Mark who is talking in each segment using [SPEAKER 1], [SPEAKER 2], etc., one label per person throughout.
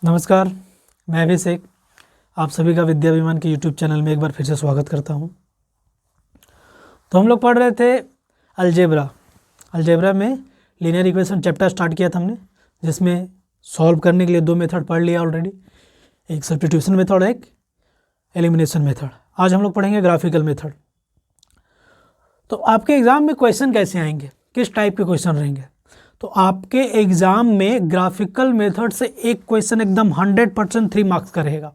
[SPEAKER 1] नमस्कार, मैं अभिषेक आप सभी का विद्याभिमान के यूट्यूब चैनल में एक बार फिर से स्वागत करता हूं। तो हम लोग पढ़ रहे थे अलजेब्रा में लीनियर इक्वेशन चैप्टर स्टार्ट किया था हमने, जिसमें सॉल्व करने के लिए दो मेथड पढ़ लिया ऑलरेडी, एक सब्स्टिट्यूशन मेथड, एक एलिमिनेशन मेथड। आज हम लोग पढ़ेंगे ग्राफिकल मेथड। तो आपके एग्ज़ाम में क्वेश्चन कैसे आएंगे, किस टाइप के क्वेश्चन रहेंगे? तो आपके एग्जाम में ग्राफिकल मेथड से एक क्वेश्चन एकदम 100% 3 मार्क्स का रहेगा।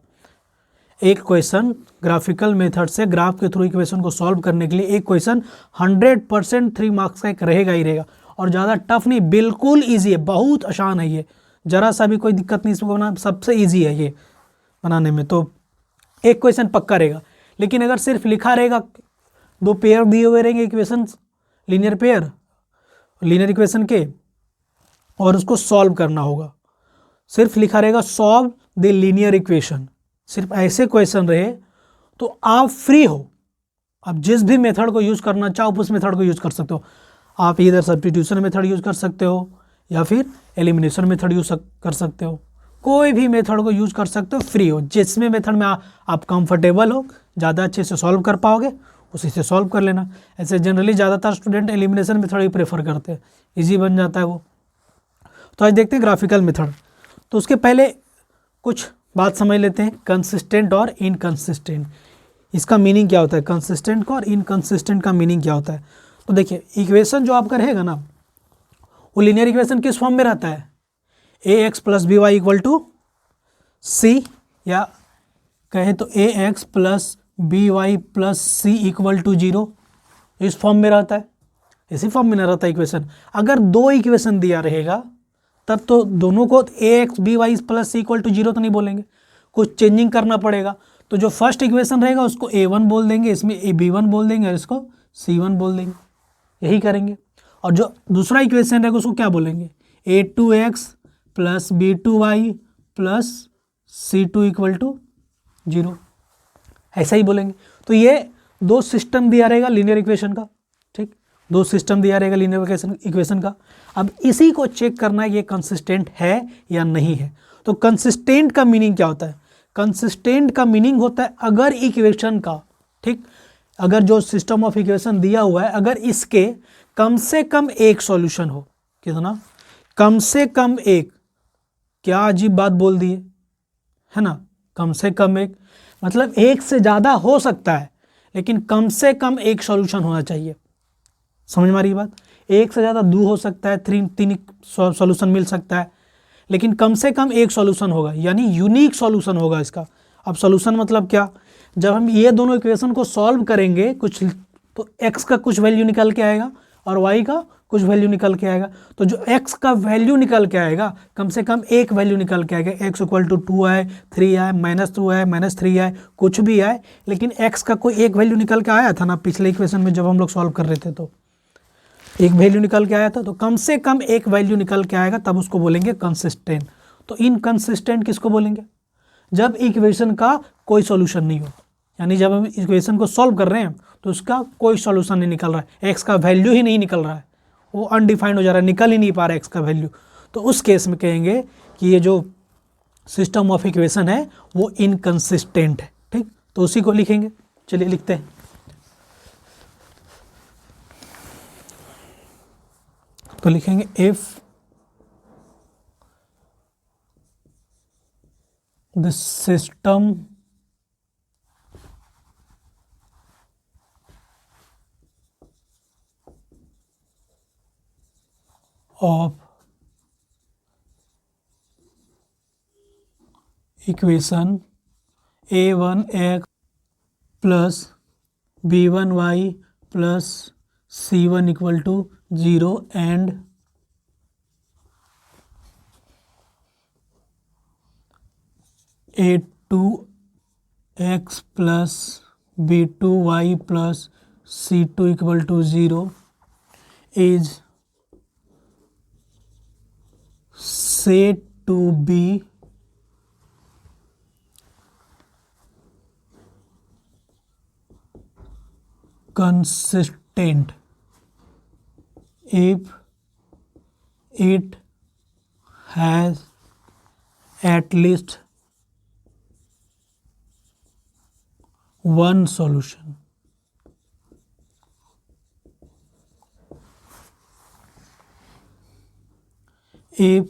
[SPEAKER 1] एक क्वेश्चन ग्राफिकल मेथड से ग्राफ के थ्रू इक्वेशन को सॉल्व करने के लिए एक क्वेश्चन 100% 3 मार्क्स का एक रहेगा ही रहेगा। और ज़्यादा टफ नहीं, बिल्कुल ईजी है, बहुत आसान है ये, जरा सा भी कोई दिक्कत नहीं इसको बनाना, सबसे ईजी है ये बनाने में। तो एक क्वेश्चन पक्का रहेगा। लेकिन अगर सिर्फ लिखा रहेगा, दो पेयर दिए हुए रहेंगे equation, linear pair linear equation के, और उसको सॉल्व करना होगा, सिर्फ लिखा रहेगा सॉल्व द लीनियर इक्वेशन, सिर्फ ऐसे क्वेश्चन रहे, तो आप फ्री हो, आप जिस भी मेथड को यूज़ करना चाहो उस मेथड को यूज़ कर सकते हो। आप इधर सब्स्टिट्यूशन मेथड यूज़ कर सकते हो या फिर एलिमिनेशन मेथड यूज़ कर सकते हो, कोई भी मेथड को यूज़ कर सकते हो, फ्री हो। जिसमें मेथड में आप कंफर्टेबल हो, ज़्यादा अच्छे से सॉल्व कर पाओगे, उसी से सॉल्व कर लेना। ऐसे जनरली ज़्यादातर स्टूडेंट एलिमिनेशन मेथड ही प्रेफर करते हैं, ईजी बन जाता है वो। तो आज देखते हैं ग्राफिकल मेथड। तो उसके पहले कुछ बात समझ लेते हैं, कंसिस्टेंट और इनकंसिस्टेंट, इसका मीनिंग क्या होता है, कंसिस्टेंट का और इनकंसिस्टेंट का मीनिंग क्या होता है। तो देखिए, इक्वेशन जो आपका रहेगा ना, वो लीनियर इक्वेशन किस फॉर्म में रहता है, a x plus b y equal to c, या कहे तो a x plus b y plus c equal to 0, इस फॉर्म में रहता है। इसी फॉर्म में ना रहता है इक्वेशन। अगर दो इक्वेशन दिया रहेगा तब तो दोनों को a x b y plus c equal to 0 तो नहीं बोलेंगे, कुछ चेंजिंग करना पड़ेगा। तो जो फर्स्ट इक्वेशन रहेगा उसको A1 बोल देंगे, इसमें B1 बोल देंगे और इसको C1 बोल देंगे, यही करेंगे। और जो दूसरा इक्वेशन रहेगा उसको क्या बोलेंगे, A2x plus B2y plus C2 equal to 0, ऐसा ही बोलेंगे। तो ये दो सिस्टम दिया रहेगा लीनियर इक्वेशन का, ठीक, दो सिस्टम दिया रहेगा लीनियर इक्वेशन का। अब इसी को चेक करना है ये कंसिस्टेंट है या नहीं है। तो कंसिस्टेंट का मीनिंग क्या होता है, कंसिस्टेंट का मीनिंग होता है अगर इक्वेशन का, ठीक, अगर जो सिस्टम ऑफ इक्वेशन दिया हुआ है, अगर इसके कम से कम एक सॉल्यूशन हो। कितना, कम से कम एक, क्या अजीब बात बोल दिए है ना, कम से कम एक, मतलब एक से ज़्यादा हो सकता है लेकिन कम से कम एक सॉल्यूशन होना चाहिए। समझ में आ रही बात, एक से ज़्यादा दो हो सकता है, तीन सॉल्यूशन मिल सकता है, लेकिन कम से कम एक सॉल्यूशन होगा, यानी यूनिक सॉल्यूशन होगा इसका। अब सॉल्यूशन मतलब क्या, जब हम ये दोनों इक्वेशन को सॉल्व करेंगे कुछ, तो x का कुछ वैल्यू निकल के आएगा और y का कुछ वैल्यू निकल के आएगा। तो जो x का वैल्यू निकल के आएगा, कम से कम एक वैल्यू निकल के आएगा, x इक्वल टू 2 आए, 3 आए, -2 आए, -3 आए, कुछ भी आए, लेकिन x का कोई एक वैल्यू निकल के आया था ना पिछले इक्वेशन में जब हम लोग सॉल्व कर रहे थे, तो एक वैल्यू निकल के आया था। तो कम से कम एक वैल्यू निकल के आएगा तब उसको बोलेंगे कंसिस्टेंट। तो इनकंसिस्टेंट किसको बोलेंगे, जब इक्वेशन का कोई सॉल्यूशन नहीं हो, यानी जब हम इक्वेशन को सॉल्व कर रहे हैं तो उसका कोई सॉल्यूशन नहीं निकल रहा है, एक्स का वैल्यू ही नहीं निकल रहा है, वो अनडिफाइंड हो जा रहा है, निकल ही नहीं पा रहा है एक्स का वैल्यू। तो उस केस में कहेंगे कि ये जो सिस्टम ऑफ इक्वेशन है वो इनकंसिस्टेंट है, ठीक। तो उसी को लिखेंगे, चलिए लिखते हैं। तो लिखेंगे if the system of equation a1x plus b1y plus c1 equal to 0 and a2x plus b2y plus c2 equal to 0 is said to be consistent if it has at least one solution. If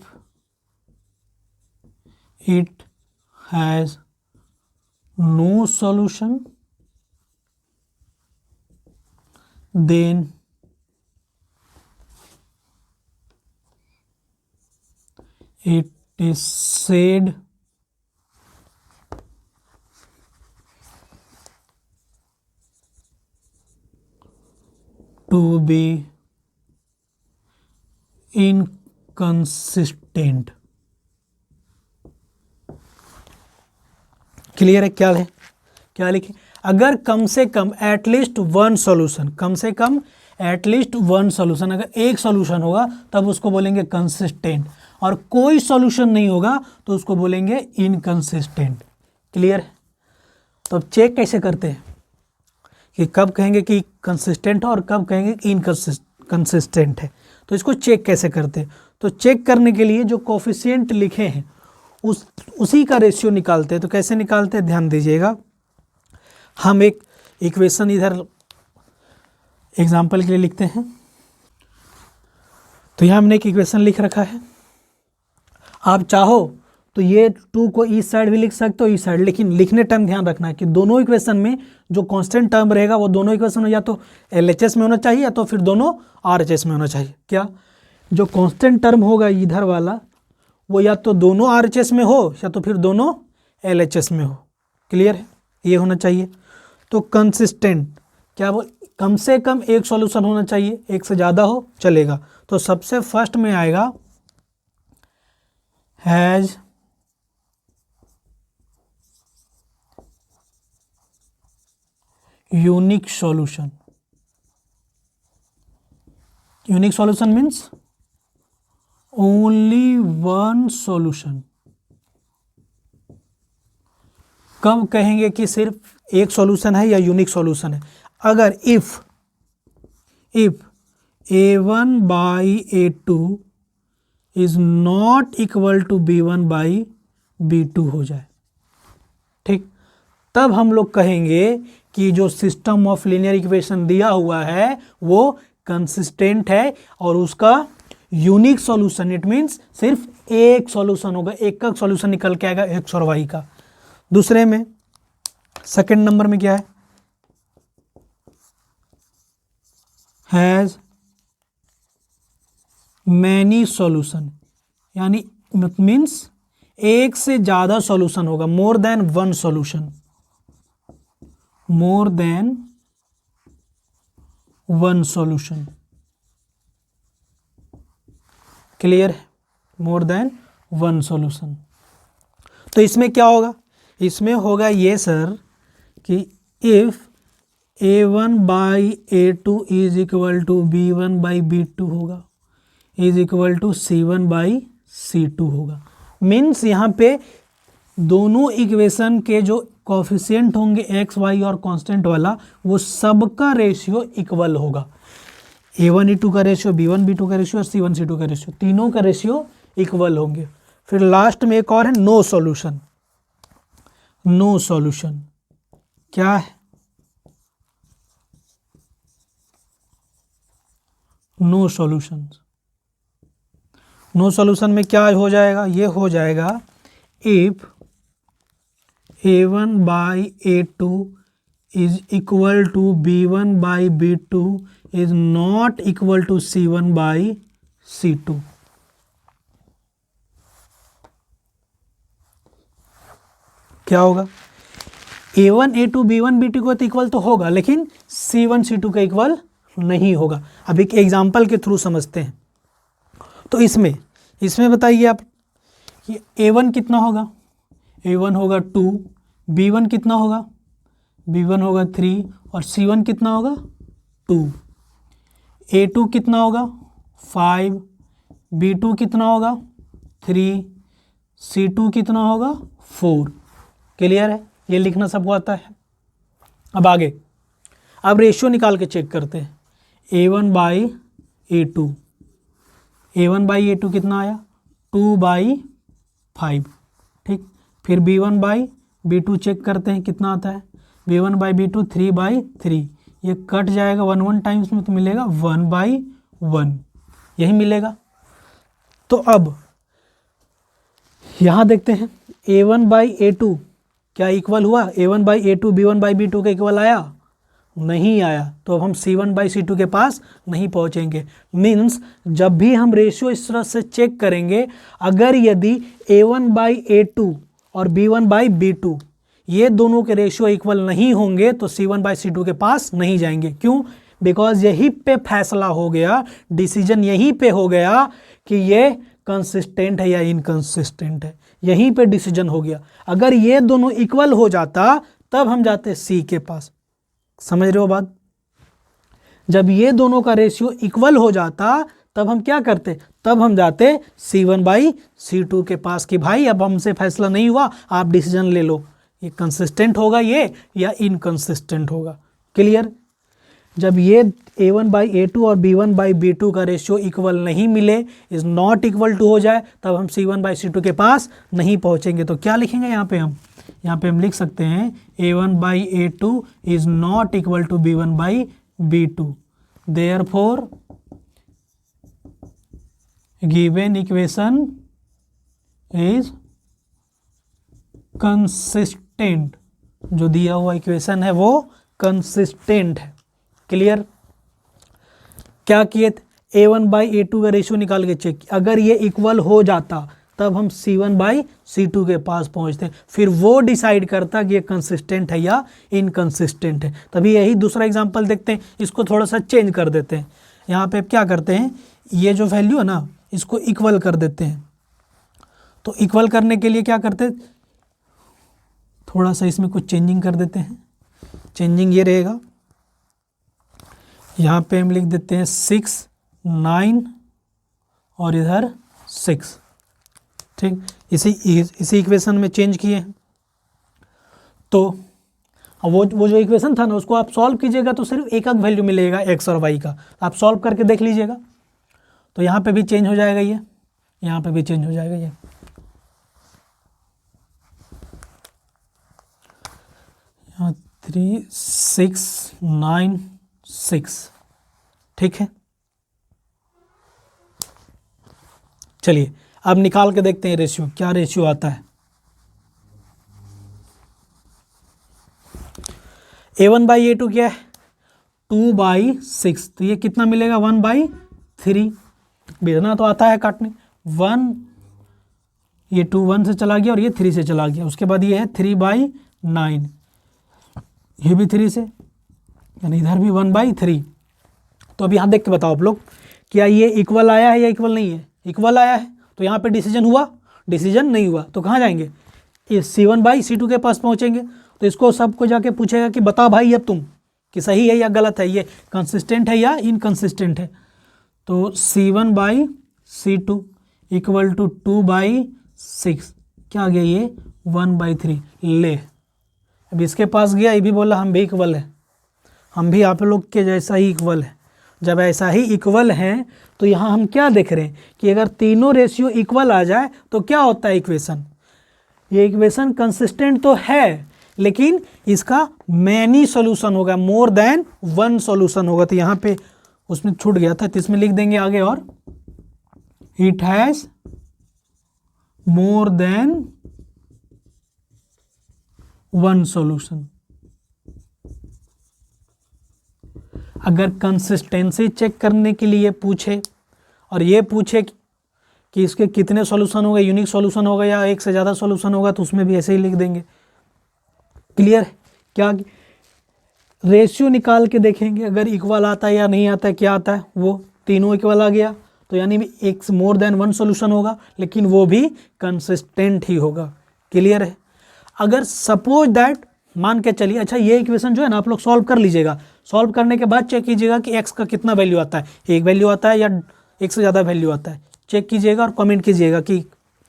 [SPEAKER 1] it has no solution, then it is said to be inconsistent. Clear है? क्या है, क्या लिखे? अगर कम से कम at least one solution, कम से कम at least one solution, अगर एक सॉल्यूशन होगा तब उसको बोलेंगे कंसिस्टेंट, और कोई सॉल्यूशन नहीं होगा तो उसको बोलेंगे इनकंसिस्टेंट। क्लियर है? तो अब चेक कैसे करते हैं कि कब कहेंगे कि कंसिस्टेंट है और कब कहेंगे कि इनकंसिस्टेंट है? तो इसको चेक कैसे करते हैं? तो चेक करने के लिए जो कोफिशिएंट लिखे हैं उसी का रेशियो निकालते हैं। तो कैसे निकालते हैं, ध्यान दीजिएगा। हम एक इक्वेशन इधर एग्जाम्पल के लिए लिखते हैं। तो यहाँ हमने एक इक्वेशन लिख रखा है। आप चाहो तो ये 2 को इस साइड भी लिख सकते हो, इस साइड, लेकिन लिखने टाइम ध्यान रखना है कि दोनों इक्वेशन में जो कांस्टेंट टर्म रहेगा वो दोनों इक्वेशन में या तो LHS में होना चाहिए या तो फिर दोनों RHS में होना चाहिए। क्या? जो कांस्टेंट टर्म होगा इधर वाला वो या तो दोनों RHS में हो या तो फिर दोनों LHS में हो। क्लियर है? ये होना चाहिए। तो कंसिस्टेंट क्या, वो कम से कम एक सॉल्यूशन होना चाहिए, एक से ज़्यादा हो चलेगा। तो सबसे फर्स्ट में आएगा has unique solution. Unique solution means only one solution. कब कहेंगे कि सिर्फ एक सॉल्यूशन है या यूनिक सॉल्यूशन है? अगर if A1 by A2 is not equal to B1 by B2 हो जाए, ठीक, तब हम लोग कहेंगे कि जो सिस्टम ऑफ लीनियर इक्वेशन दिया हुआ है वो कंसिस्टेंट है और उसका यूनिक सॉल्यूशन, इट मीन्स सिर्फ एक सॉल्यूशन होगा, एक का सॉल्यूशन निकल के आएगा एक्स और वाई का। दूसरे में सेकंड नंबर में क्या है, हैज मैनी सॉल्यूशन, यानी मीन्स एक से ज्यादा सॉल्यूशन होगा, more than one solution, more than one solution. Clear है? More than one solution. तो इसमें क्या होगा? इसमें होगा ये सर कि if A1 by A2 is equal to B1 by B2 होगा, is equal to C1 by C2 होगा। मीन्स यहाँ पे दोनों इक्वेशन के जो कोफिशिएंट होंगे x, y और कांस्टेंट वाला, वो सबका रेशियो इक्वल होगा। A1 A2 का रेशियो, B1 B2 का रेशियो और C1 C2 का रेशियो, तीनों का रेशियो इक्वल होंगे। फिर लास्ट में एक और है नो सॉल्यूशन। नो सॉल्यूशन क्या है? No solution. नो सॉल्यूशन में क्या हो जाएगा? ये हो जाएगा if A1 by A2 is equal to B1 by B2 is not equal to C1 by C2। क्या होगा? A1 A2 B1 B2 को तो इक्वल तो होगा, लेकिन C1 C2 का इक्वल नहीं होगा। अब एक एग्जाम्पल के थ्रू समझते हैं। तो इसमें बताइए आप कि A1 कितना होगा? A1 होगा 2, B1 कितना होगा? B1 होगा 3 और C1 कितना होगा? 2। A2 कितना होगा? 5, B2 कितना होगा? 3, C2 कितना होगा? 4। क्लियर है? ये लिखना सबको आता है। अब आगे, अब रेशियो निकाल के चेक करते हैं। A1 बाई A2 कितना आया? 2/5। ठीक। फिर b1/b2 चेक करते हैं कितना आता है, b1/b2 3/3, ये कट जाएगा 1 1 टाइम्स में तो मिलेगा 1/1, यही मिलेगा। तो अब यहाँ देखते हैं a1/a2 क्या इक्वल हुआ, a1/a2 b1/b2 का इक्वल आया, नहीं आया। तो अब हम c1/c2 के पास नहीं पहुँचेंगे। मीन्स जब भी हम रेशियो इस तरह से चेक करेंगे, अगर यदि a1/a2 और b1/b2 ये दोनों के रेशियो इक्वल नहीं होंगे तो c1/c2 के पास नहीं जाएंगे। क्यों? बिकॉज यहीं पे फैसला हो गया, डिसीजन यहीं पे हो गया कि ये कंसिस्टेंट है या इनकंसिस्टेंट है, यहीं पे डिसीजन हो गया। अगर ये दोनों इक्वल हो जाता तब हम जाते सी के पास। समझ रहे हो बात? जब ये दोनों का रेशियो इक्वल हो जाता तब हम क्या करते, तब हम जाते c1/c2 के पास कि भाई अब हमसे फैसला नहीं हुआ, आप डिसीजन ले लो, ये कंसिस्टेंट होगा ये या इनकंसिस्टेंट होगा। क्लियर? जब ये a1/a2 और b1/b2 का रेशियो इक्वल नहीं मिले, इज नॉट इक्वल टू हो जाए, तब हम c1/c2 के पास नहीं पहुंचेंगे। तो क्या लिखेंगे यहाँ पे हम लिख सकते हैं a1/a2 is not equal to b1/b2, therefore given equation is consistent. जो दिया हुआ इक्वेशन है वो कंसिस्टेंट है। क्लियर? क्या किए थे, a1/a2 का रेशियो निकाल के चेक, अगर ये इक्वल हो जाता तब हम c1/c2 के पास पहुंचते, फिर वो डिसाइड करता कि ये कंसिस्टेंट है या इनकंसिस्टेंट है। तभी यही दूसरा एग्जांपल देखते हैं, इसको थोड़ा सा चेंज कर देते हैं। यहाँ पे क्या करते हैं, ये जो वैल्यू है ना इसको इक्वल कर देते हैं। तो इक्वल करने के लिए क्या करते हैं, थोड़ा सा इसमें कुछ चेंजिंग कर देते हैं। चेंजिंग ये रहेगा, यहाँ पे हम लिख देते हैं 6 9 और इधर 6। ठीक, इसी इक्वेशन में चेंज किए हैं। तो वो जो इक्वेशन था ना उसको आप सॉल्व कीजिएगा तो सिर्फ एक वैल्यू मिलेगा x और y का, आप सॉल्व करके देख लीजिएगा। तो यहाँ पे भी चेंज हो जाएगा, ये यहाँ पे भी चेंज हो जाएगा, ये यहाँ 3 6 9 6। ठीक है, चलिए अब निकाल के देखते हैं रेशियो, क्या रेशियो आता है। a1/a2 क्या है, 2/6, तो ये कितना मिलेगा 1/3। बेचना तो आता है काटने, 1 ये 2 1 से चला गया और ये 3 से चला गया। उसके बाद ये है 3/9, ये भी 3 से, यानी इधर भी 1/3। तो अब यहाँ देख के बताओ आप लोग, क्या ये इक्वल आया है या इक्वल नहीं है? इक्वल आया है तो यहाँ पे डिसीजन हुआ, डिसीजन नहीं हुआ तो कहाँ जाएंगे, ये c1/c2 के पास पहुँचेंगे। तो इसको सबको जाके पूछेगा कि बता भाई अब तुम कि सही है या गलत है, ये कंसिस्टेंट है या इनकंसिस्टेंट है। तो c1/c2 इक्वल टू 2/6, क्या आ गया ये 1/3। ले, अब इसके पास गया, ये भी बोला हम भी इक्वल है, हम भी आप लोग के जैसा ही इक्वल है। जब ऐसा ही इक्वल है तो यहाँ हम क्या देख रहे हैं कि अगर तीनों रेशियो इक्वल आ जाए तो क्या होता है इक्वेशन, ये इक्वेशन कंसिस्टेंट तो है लेकिन इसका मैनी सॉल्यूशन होगा, मोर देन वन सॉल्यूशन होगा। तो यहाँ पे उसमें छूट गया था तो इसमें लिख देंगे आगे, और it has more than one solution. अगर कंसिस्टेंसी चेक करने के लिए पूछे और ये पूछे कि इसके कितने सॉल्यूशन होगा, यूनिक सॉल्यूशन होगा या एक से ज़्यादा सॉल्यूशन होगा, तो उसमें भी ऐसे ही लिख देंगे। क्लियर? क्या रेशियो निकाल के देखेंगे अगर इक्वल आता है या नहीं आता है, क्या आता है, वो तीनों इक्वल आ गया तो यानी एक मोर देन वन सॉल्यूशन होगा, लेकिन वो भी कंसिस्टेंट ही होगा। क्लियर है? अगर सपोज दैट मान के चलिए, अच्छा ये इक्वेशन जो है ना आप लोग सॉल्व कर लीजिएगा, सॉल्व करने के बाद चेक कीजिएगा कि x का कितना वैल्यू आता है, एक वैल्यू आता है या एक से ज़्यादा वैल्यू आता है। चेक कीजिएगा और कमेंट कीजिएगा कि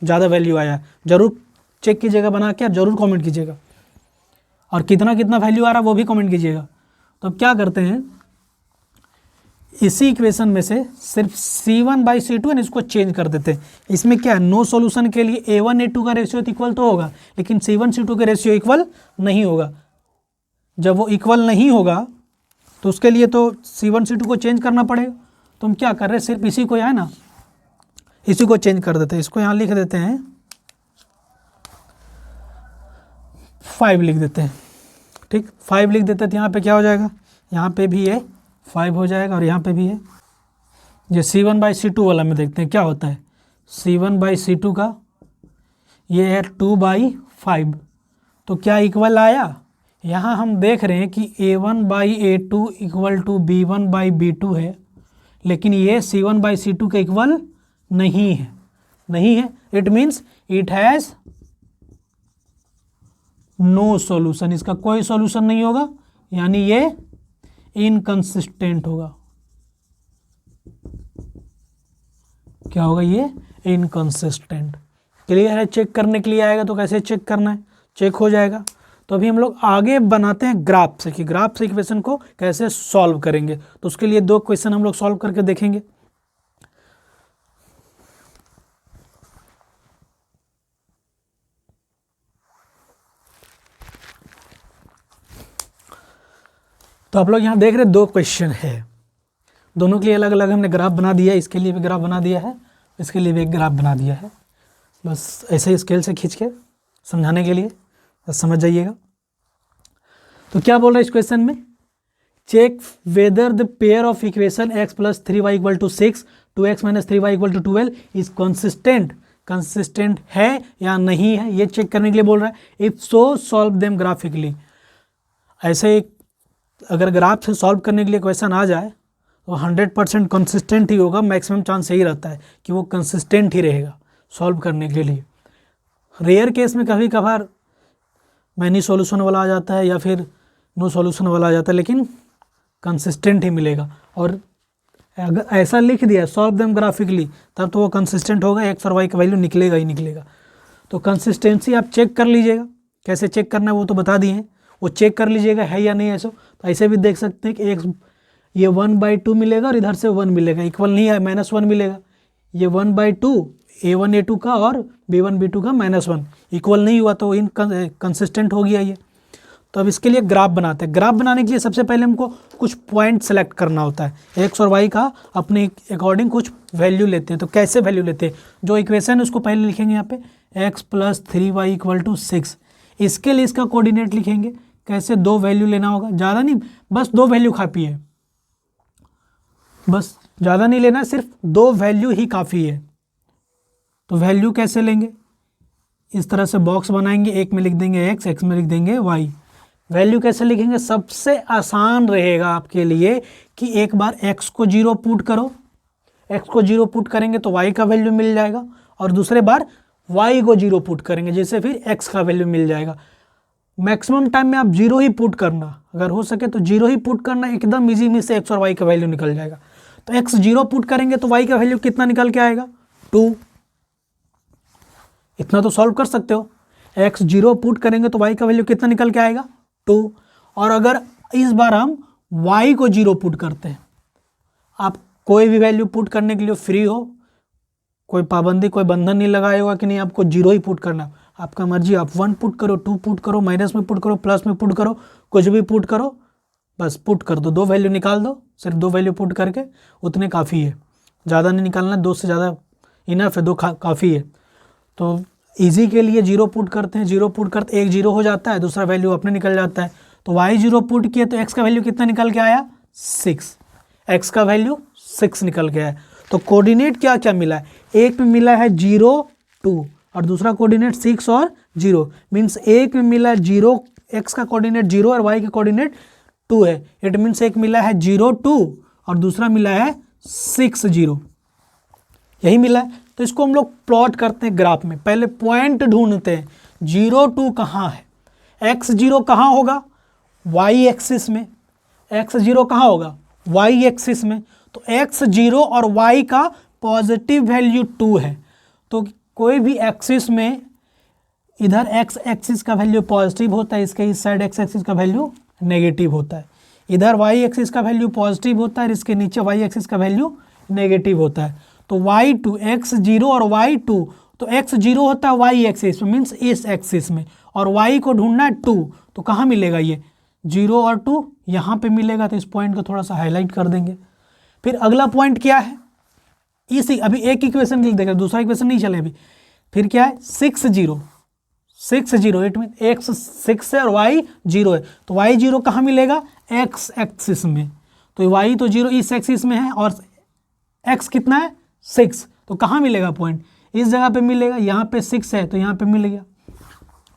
[SPEAKER 1] ज़्यादा वैल्यू आया है, ज़रूर चेक कीजिएगा बना के, आप ज़रूर कमेंट कीजिएगा, और कितना कितना वैल्यू आ रहा है वो भी कमेंट कीजिएगा। तो अब क्या करते हैं, इसी इक्वेशन में से सिर्फ C1/C2 है, इसको चेंज कर देते हैं। इसमें क्या है, नो सॉल्यूशन के लिए A1 A2 का रेशियो इक्वल तो होगा, लेकिन C1 C2 के रेशियो इक्वल नहीं होगा। जब वो इक्वल नहीं होगा तो उसके लिए तो C1 C2 को चेंज करना पड़ेगा। तो हम क्या कर रहे हैं, सिर्फ इसी को, यहाँ ना इसी को चेंज कर देते हैं। इसको यहाँ लिख देते हैं 5 लिख देते हैं, ठीक, 5 लिख देते हैं। तो यहाँ पे क्या हो जाएगा, यहाँ पे भी ये 5 हो जाएगा और यहाँ पे भी है। ये C1/C2 वाला में देखते हैं क्या होता है। C1/C2 का ये है 2/5, तो क्या इक्वल आया। यहाँ हम देख रहे हैं कि A1/A2 इक्वल टू B1/B2 है, लेकिन ये C1/C2 के इक्वल नहीं है। It means it has no solution, इसका कोई सॉल्यूशन नहीं होगा, यानी ये इनकंसिस्टेंट होगा। क्या होगा, ये इनकंसिस्टेंट। क्लियर है, चेक करने के लिए आएगा तो कैसे चेक करना है, चेक हो जाएगा। तो अभी हम लोग आगे बनाते हैं ग्राफ से, कि ग्राफ से इक्वेशन को कैसे सॉल्व करेंगे। तो उसके लिए 2 क्वेश्चन हम लोग सॉल्व करके देखेंगे। तो आप लोग यहाँ देख रहे 2 क्वेश्चन है, दोनों के लिए अलग अलग हमने ग्राफ बना दिया है। इसके लिए भी ग्राफ बना दिया है, इसके लिए भी एक ग्राफ बना दिया है। बस ऐसे ही स्केल से खींच के समझाने के लिए, बस समझ जाइएगा। तो क्या बोल रहा है इस क्वेश्चन में, check whether the pair of equation x + 3y = 6 2x - 3y = 12 is consistent है या नहीं है, ये चेक करने के लिए बोल रहा है। If so solve them graphically. ऐसे अगर ग्राफ से सॉल्व करने के लिए क्वेश्चन आ जाए तो 100% कंसिस्टेंट ही होगा, मैक्सिमम चांस यही रहता है कि वो कंसिस्टेंट ही रहेगा सॉल्व करने के लिए। रेयर केस में कभी कभार मैनी सॉल्यूशन वाला आ जाता है या फिर नो सॉल्यूशन वाला आ जाता है, लेकिन कंसिस्टेंट ही मिलेगा। और अगर ऐसा लिख दिया सॉल्व देम ग्राफिकली, तब तो वो कंसिस्टेंट होगा, एक्स और वाई का वैल्यू निकलेगा ही निकलेगा। तो कंसिस्टेंसी आप चेक कर लीजिएगा, कैसे चेक करना है वो तो बता दिए हैं, वो चेक कर लीजिएगा है या नहीं ऐसा। तो ऐसे भी देख सकते हैं कि एक ये 1/2 मिलेगा और इधर से 1 मिलेगा, इक्वल नहीं है, -1 मिलेगा। ये 1/2 A1 A2 का और B1 B2 का -1 इक्वल नहीं हुआ, तो इनकंसिस्टेंट हो गया ये। तो अब इसके लिए ग्राफ बनाते हैं। ग्राफ बनाने के लिए सबसे पहले हमको कुछ पॉइंट सेलेक्ट करना होता है। एक्स और वाई का अपने अकॉर्डिंग कुछ वैल्यू लेते हैं। तो कैसे वैल्यू लेते हैं, जो इक्वेशन है उसको पहले लिखेंगे यहाँ पे x + 3y = 6। इसके लिए इसका कोऑर्डिनेट लिखेंगे। कैसे, 2 वैल्यू लेना होगा, ज़्यादा नहीं, बस 2 वैल्यू काफ़ी है, बस ज़्यादा नहीं लेना, सिर्फ 2 वैल्यू ही काफ़ी है। तो वैल्यू कैसे लेंगे, इस तरह से बॉक्स बनाएंगे, एक में लिख देंगे x, एक में लिख देंगे y। वैल्यू कैसे लिखेंगे, सबसे आसान रहेगा आपके लिए कि एक बार x को 0 पुट करो, x को 0 पुट करेंगे तो y का वैल्यू मिल जाएगा, और दूसरे बार y को 0 पुट करेंगे जैसे फिर x का वैल्यू मिल जाएगा। मैक्सिमम टाइम में आप 0 ही पुट करना, अगर हो सके तो 0 ही पुट करना, एकदम इजी में से x और y का वैल्यू निकल जाएगा। तो x 0 पुट करेंगे तो y का वैल्यू कितना निकल के आएगा, 2। इतना तो सॉल्व कर सकते हो। x 0 पुट करेंगे तो y का वैल्यू कितना निकल के आएगा, 2। और अगर इस बार हम y को 0 पुट करते हैं, आप कोई भी वैल्यू पुट करने के लिए फ्री हो, कोई पाबंदी कोई बंधन नहीं लगाया होगा कि नहीं आपको 0 ही पुट करना, आपका मर्जी, आप 1 पुट करो, 2 पुट करो, माइनस में पुट करो, प्लस में पुट करो, कुछ भी पुट करो, बस पुट कर दो, 2 वैल्यू निकाल दो। सिर्फ 2 वैल्यू पुट करके उतने काफ़ी है, ज़्यादा नहीं निकालना, 2 से ज़्यादा इनफ है, 2 काफ़ी है। तो इजी के लिए 0 पुट करते हैं, 0 पुट करते एक 0 हो जाता है, दूसरा वैल्यू अपने निकल जाता है। तो y 0 पुट किए तो x का वैल्यू कितना निकल के आया, 6, x का वैल्यू 6 निकल के आया। तो कोऑर्डिनेट क्या क्या मिला है, एक में मिला है 0 2 और दूसरा कोऑर्डिनेट 6 और 0, मीन्स एक में मिला है 0, x का कोऑर्डिनेट 0 और y का कोऑर्डिनेट 2 है। इट मीन्स एक मिला है 0 2 और दूसरा मिला है 6 0, यही मिला है। तो इसको हम लोग प्लॉट करते हैं ग्राफ में। पहले पॉइंट ढूंढते हैं, 0 2 कहाँ है, x 0 कहाँ होगा, y एक्सिस में, x 0 कहाँ होगा, y एक्सिस में। तो x 0 और y का पॉजिटिव वैल्यू 2 है, तो कोई भी एक्सिस में इधर x एक्सिस का वैल्यू पॉजिटिव होता है, इसके इस साइड x एक्सिस का वैल्यू नेगेटिव होता है। इधर वाई एक्सिस का वैल्यू पॉजिटिव होता है और इसके नीचे वाई एक्सिस का वैल्यू नेगेटिव होता है। तो y2 x0 और y2, तो x0 होता है y एक्सिस में, मीन्स इस एक्सिस में, और y को ढूंढना है 2, तो कहाँ मिलेगा ये 0 और 2 यहाँ पे मिलेगा। तो इस पॉइंट को थोड़ा सा हाईलाइट कर देंगे। फिर अगला पॉइंट क्या है, इसी अभी एक इक्वेशन लिख देगा, दूसरा इक्वेशन नहीं चले अभी। फिर क्या है 6 0 इट मीन x 6 है और y 0 है, तो y 0 कहाँ मिलेगा x एक्सिस में, तो y तो 0 इस एक्सिस में है और x कितना है 6, तो कहाँ मिलेगा पॉइंट, इस जगह पे मिलेगा। यहाँ पे 6 है तो यहाँ पे मिल गया,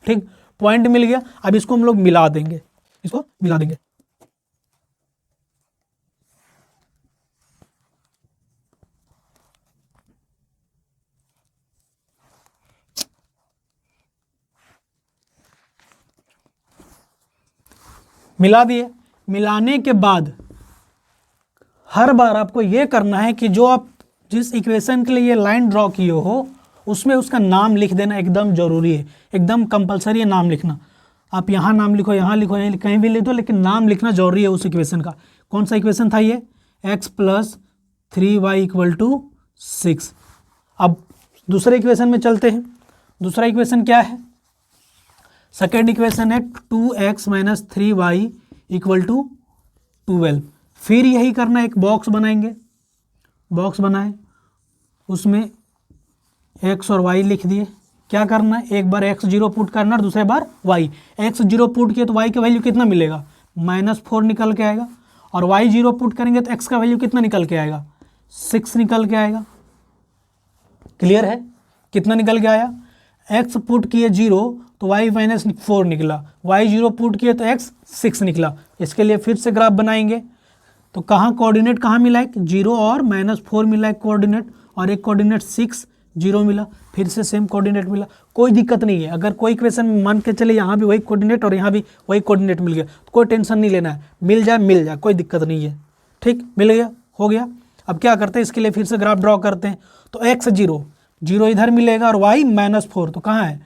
[SPEAKER 1] ठीक, पॉइंट मिल गया। अब इसको हम लोग मिला देंगे, इसको मिला देंगे। मिला दिए। मिलाने के बाद हर बार आपको ये करना है कि जो आप जिस इक्वेशन के लिए ये लाइन ड्रॉ किए हो उसमें उसका नाम लिख देना एकदम जरूरी है, एकदम कंपलसरी है नाम लिखना। आप यहाँ नाम लिखो, यहाँ लिखो, यहाँ कहीं भी लिख दो, लेकिन नाम लिखना जरूरी है उस इक्वेशन का। कौन सा इक्वेशन था ये, x + 3y = 6। अब दूसरे इक्वेशन में चलते हैं। दूसरा इक्वेशन क्या है, सेकेंड इक्वेशन है 2x - 3y = 12। फिर यही करना, एक बॉक्स बनाएंगे, बॉक्स बनाए, उसमें x और y लिख दिए। क्या करना है, एक बार x0 पुट करना और दूसरे बार y। x0 पुट किए तो y का वैल्यू कितना मिलेगा -4 निकल के आएगा, और y0 पुट करेंगे तो x का वैल्यू कितना निकल के आएगा 6 निकल के आएगा। क्लियर है, कितना निकल के आया, x पुट किए 0 तो y -4 निकला, y0 पुट किए तो x 6 निकला। इसके लिए फिर से ग्राफ बनाएंगे। तो कहाँ कोऑर्डिनेट कहाँ मिला, एक 0 और -4 मिला एक कोऑर्डिनेट, और एक कोऑर्डिनेट 6 0 मिला। फिर से सेम कोऑर्डिनेट मिला, कोई दिक्कत नहीं है। अगर कोई इक्वेशन मान के चले यहाँ भी वही कोऑर्डिनेट और यहाँ भी वही कोऑर्डिनेट मिल गया तो कोई टेंशन नहीं लेना है, मिल जाए कोई दिक्कत नहीं है। ठीक, मिल गया, हो गया। अब क्या करते हैं, इसके लिए फिर से ग्राफ ड्रॉ करते हैं। तो x0 0 इधर मिलेगा और y -4, तो कहाँ है,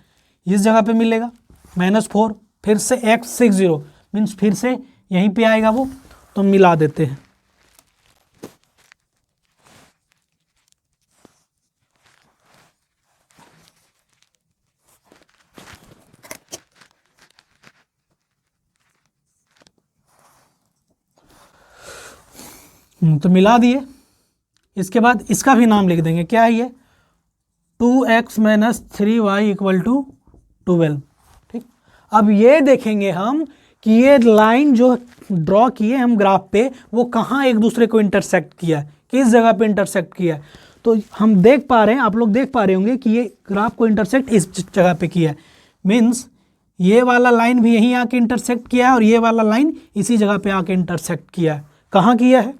[SPEAKER 1] इस जगह पे मिलेगा -4। फिर से x 6 0 मीन्स फिर से यहीं पे आएगा वो, तो मिला देते हैं। तो मिला दिए। इसके बाद इसका भी नाम लिख देंगे, क्या है ये 2x - 3y = 12। ठीक, अब ये देखेंगे हम कि ये लाइन जो ड्रॉ किए हम ग्राफ पे वो कहाँ एक दूसरे को इंटरसेक्ट किया है, किस जगह पे इंटरसेक्ट किया है। तो हम देख पा रहे हैं, आप लोग देख पा रहे होंगे कि ये ग्राफ को इंटरसेक्ट इस जगह पे किया है। मीन्स ये वाला लाइन भी यहीं आके इंटरसेक्ट किया है और ये वाला लाइन इसी जगह पे आके इंटरसेक्ट किया है। कहाँ किया है,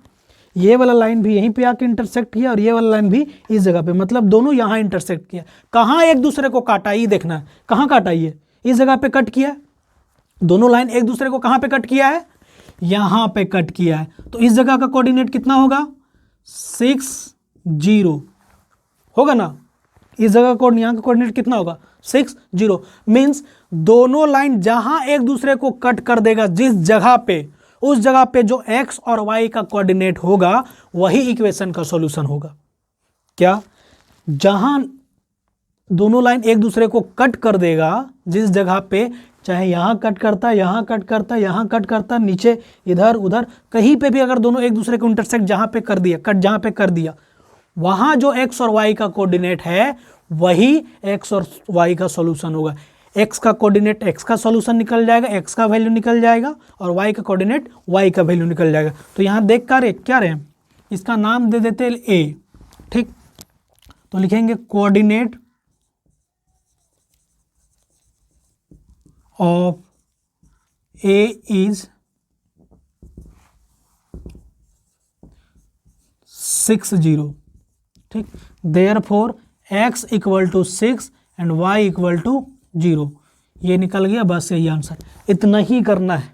[SPEAKER 1] ये वाला लाइन भी यहीं पे आके इंटरसेक्ट किया और ये वाला लाइन भी इस जगह पे, मतलब दोनों यहाँ इंटरसेक्ट किया। कहाँ एक दूसरे को काटा, ये देखना है, कहाँ काटा, ये इस जगह पे कट किया। दोनों लाइन एक दूसरे को कहाँ पे कट किया है, यहाँ पे कट किया है। तो इस जगह का कोऑर्डिनेट कितना होगा 6 0 होगा ना, इस जगह को यहाँ का कोऑर्डिनेट कितना होगा 6 0। मीन्स दोनों लाइन जहाँ एक दूसरे को कट कर देगा जिस जगह पे, उस जगह पे जो x और y का कोऑर्डिनेट होगा वही इक्वेशन का सॉल्यूशन होगा। क्या, जहां दोनों लाइन एक दूसरे को कट कर देगा जिस जगह पे, चाहे यहां कट करता, यहां कट करता, यहां कट करता, नीचे इधर उधर कहीं पे भी अगर दोनों एक दूसरे को इंटरसेक्ट जहां पे कर दिया, कट जहां पे कर दिया, वहां जो x और y का कोऑर्डिनेट है वही x और y का सॉल्यूशन होगा। x का कोऑर्डिनेट x का सॉल्यूशन निकल जाएगा, x का वैल्यू निकल जाएगा, और y का कोऑर्डिनेट y का वैल्यू निकल जाएगा। तो यहाँ देख कर क्या रहे, इसका नाम दे देते a। ठीक, तो लिखेंगे कोऑर्डिनेट ऑफ a इज 6 0। ठीक, देयरफॉर x = 6 एंड y = 0। ये निकल गया, बस यही आंसर। इतना ही करना है,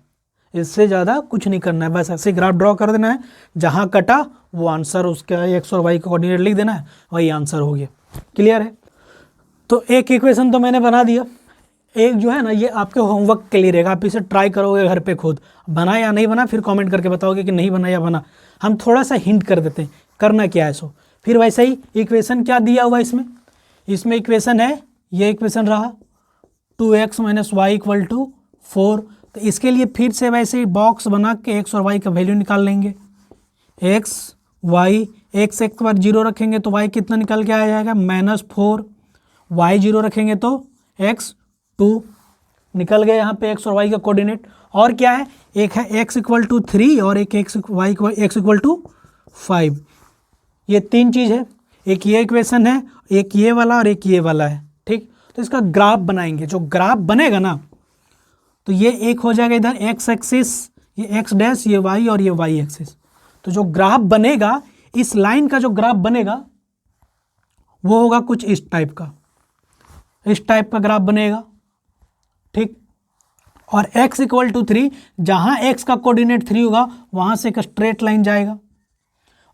[SPEAKER 1] इससे ज़्यादा कुछ नहीं करना है। बस ऐसे ग्राफ ड्रॉ कर देना है, जहाँ कटा वो आंसर, उसका x और y का कोऑर्डिनेट लिख देना है, वही आंसर हो गया। क्लियर है। तो एक इक्वेशन तो मैंने बना दिया, एक जो है ना ये आपके होमवर्क के लिए रहेगा, आप इसे ट्राई करोगे घर पे खुद, बना या नहीं बना फिर कमेंट करके बताओगे कि नहीं बना या बना। हम थोड़ा सा हिंट कर देते हैं करना क्या है सो। फिर वैसे ही इक्वेशन क्या दिया हुआ इसमें इक्वेशन है, ये इक्वेशन रहा 2x - y = 4। तो इसके लिए फिर से वैसे ही बॉक्स बना के x और y का वैल्यू निकाल लेंगे। x y x एक बार 0 रखेंगे तो y कितना निकल के आ जाएगा -4, y 0 रखेंगे तो x 2 निकल गए यहाँ पे x और y का कोऑर्डिनेट। और क्या है, एक है x = 3 और एक x = 5। ये तीन चीज़ है, एक ये इक्वेशन है, एक ये वाला और एक ये वाला है। ठीक, तो इसका ग्राफ बनाएंगे। जो ग्राफ बनेगा ना तो ये एक हो जाएगा इधर x एक्सिस, ये x डैश, ये y और ये y एक्सिस। तो जो ग्राफ बनेगा, इस लाइन का जो ग्राफ बनेगा वो होगा कुछ इस टाइप का, इस टाइप का ग्राफ बनेगा। ठीक, और x = 3, जहाँ x का कोऑर्डिनेट 3 होगा वहाँ से एक स्ट्रेट लाइन जाएगा,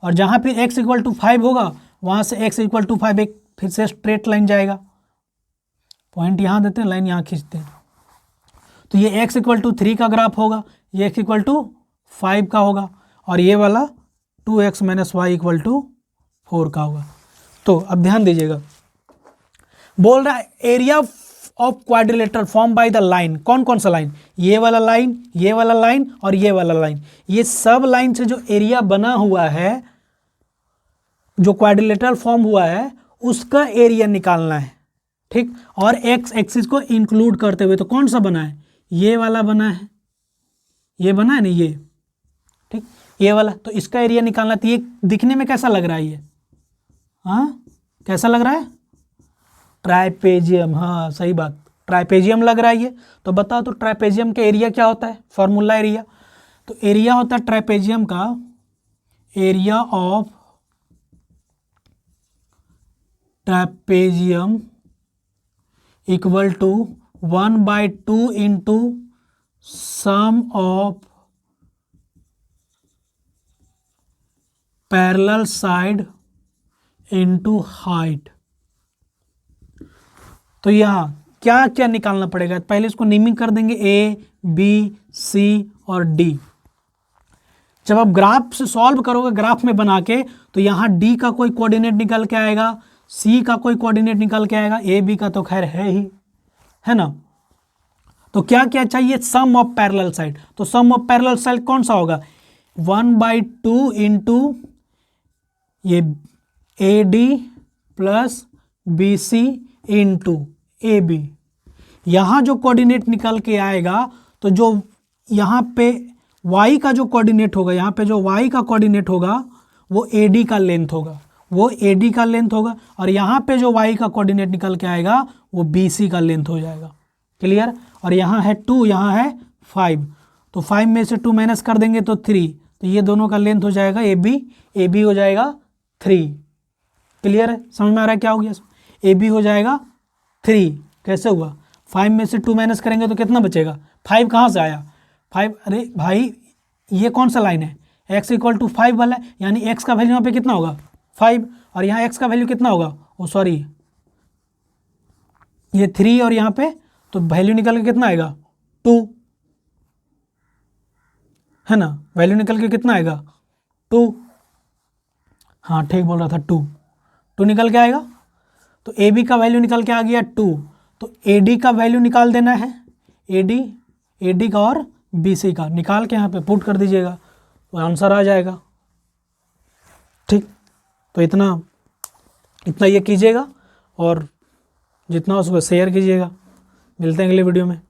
[SPEAKER 1] और जहाँ पे x = 5 होगा वहाँ से x = 5 एक फिर से स्ट्रेट लाइन जाएगा। पॉइंट यहाँ देते हैं, लाइन यहाँ खींचते हैं। तो ये x = 3 का ग्राफ होगा, ये x = 5 का होगा, और ये वाला 2x - y = 4 का होगा। तो अब ध्यान दीजिएगा, बोल रहा है area of quadrilateral form by the line. कौन कौन सा लाइन, ये वाला लाइन, ये वाला लाइन और ये वाला लाइन। ये सब लाइन से जो एरिया बना हुआ है, जो क्वाड्रिलेटरल फॉर्म हुआ है, उसका एरिया निकालना है। ठीक, और एक्स एक्सिस को इंक्लूड करते हुए। तो कौन सा बना है, ये वाला बना है, ये बना है ना ये, ठीक, ये वाला। तो इसका एरिया निकालना। तो ये दिखने में कैसा लग रहा है ये, हाँ कैसा लग रहा है, ट्राइपेजियम। हाँ सही बात, ट्राइपेजियम लग रहा है ये। तो बताओ तो ट्राइपेजियम का एरिया क्या होता है, फॉर्मूला एरिया। तो एरिया होता है ट्राइपेजियम का, area of trapezium equal to 1/2 into sum of parallel side into height. तो यहाँ क्या क्या निकालना पड़ेगा, पहले इसको नेमिंग कर देंगे A, B, C और D। जब आप ग्राफ से सॉल्व करोगे, ग्राफ में बना के, तो यहाँ D का कोई कोऑर्डिनेट निकल के आएगा, C का कोई कोऑर्डिनेट निकल के आएगा, A B का तो खैर है ही, है ना। तो क्या क्या चाहिए, सम ऑफ पैरेलल साइड। तो सम ऑफ पैरेलल साइड कौन सा होगा, 1/2 इंटू ये AD plus BC into AB। यहाँ जो कोऑर्डिनेट निकल के आएगा, तो जो यहाँ पे y का जो कोऑर्डिनेट होगा, यहाँ पे जो y का कोऑर्डिनेट होगा वो AD का लेंथ होगा, वो AD का लेंथ होगा, और यहाँ पे जो y का कोऑर्डिनेट निकल के आएगा वो BC का लेंथ हो जाएगा। क्लियर। और यहाँ है 2, यहाँ है 5, तो 5 में से 2 माइनस कर देंगे तो 3, तो ये दोनों का लेंथ हो जाएगा AB हो जाएगा 3। क्लियर है, समझ में आ रहा है क्या हो गया, AB हो जाएगा 3। कैसे हुआ, 5 में से 2 माइनस करेंगे तो कितना बचेगा, 5 कहाँ से आया 5, अरे भाई ये कौन सा लाइन है, x = 5 वाला है, यानी x का वैल्यू यहाँ पे कितना होगा 5, और यहाँ x का वैल्यू कितना होगा, ओ सॉरी ये 3, और यहाँ पे तो वैल्यू निकल के कितना आएगा 2, है ना, वैल्यू निकल के कितना आएगा 2। हाँ ठीक बोल रहा था, 2 निकल के आएगा। तो AB का वैल्यू निकल के आ गया 2, तो AD का वैल्यू निकाल देना है, AD का और BC का निकाल के यहाँ पे पुट कर दीजिएगा, तो आंसर आ जाएगा। ठीक, तो इतना ये कीजिएगा, और जितना हो उसको शेयर कीजिएगा। मिलते हैं अगले वीडियो में।